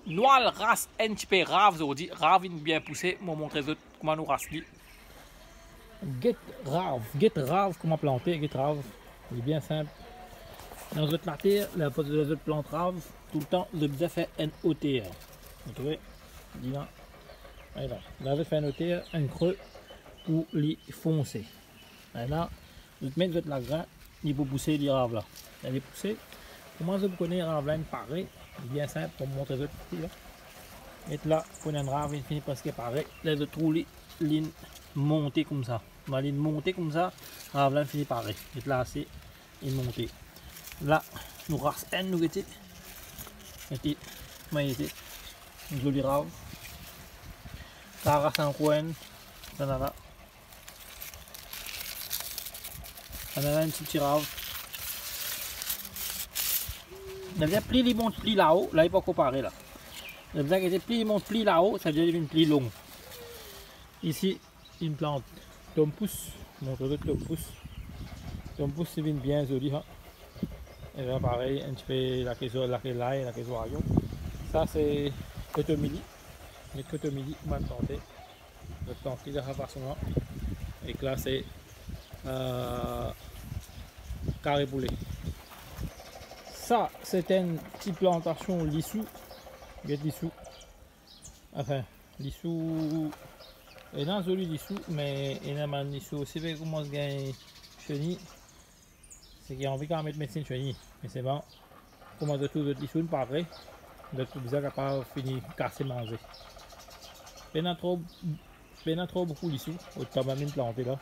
Noir race NHP rave aujourd'hui, rave bien poussé, moi montrer comment nous race li. Get rave, comment planter, get rave, il est bien simple. Dans la terre, la poste de la plante rave, tout le temps, le bien fait NOTR. Vous trouvez? Dis-moi. Voilà, là je fais un OTR, un creux pour les foncer. Maintenant, vous mettez votre grain, il faut pousser les raves là. Elle est poussée. Comment vous connaissez rave là, pareil, bien simple pour montrer votre petit là. Et là, vous prenez une rave, il finit presque pareil. Là, vous trouvez les lignes montées comme ça. La ligne montée comme ça, rave là, finit pareil. Et là, c'est une montée. Là, nous race N, nous étions. Et une jolie rave. Ça race un coin. Ça en a là. Ça en a là une petite rave. On a bien pli les montes pli là-haut. Là, il n'est pas comparé là. On a bien été pli les montes pli là-haut. Ça devient une pli longue. Ici, une plante tompousse. Montre le tompousse. Tompousse, c'est une bien jolie. Hein? Et là, pareil, un petit peu la question la question rayon. Ça, c'est cotomili. Les cotomili, on va planter. On va planter de la façon là. Et là, c'est carré poulet. Ça, c'est une petite plantation lissou. Lissou. Enfin, lissou. Il y a un joli lissou, mais il y a un lissou aussi. Vous commencez à gagner chenille. C'est qu'il y a envie de mettre médecine chenille. Mais c'est bon. Comment de tout le lissou, pareil. De tout bizarre capable de finir casser manger. Il y a trop beaucoup de lissou. Autant même planter là.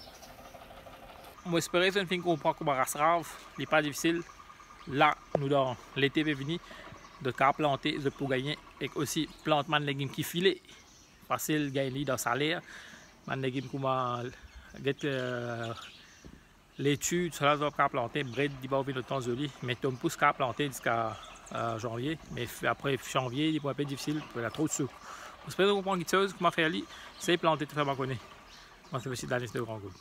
Moi, j'espère que c'est une fin qu'on prend comme race rave. Il n'est pas difficile. Là, nous dans l'été est venu. De cas planter, de pour gagner. Et aussi, plante man légumes qui filent. Facile, gagner dans salaire. Man légumes comme laitue, cela doit pas planter. Bread, il va avoir le temps joli. Mais Tom pousse qu'à planter jusqu'à janvier. Mais après janvier, il va être un peu difficile. Il y a trop de sucre. J'espère que vous comprenez quelque chose. Comment faire, c'est planter tout ça, moi, c'est aussi dans l'Est de Grand Groupe.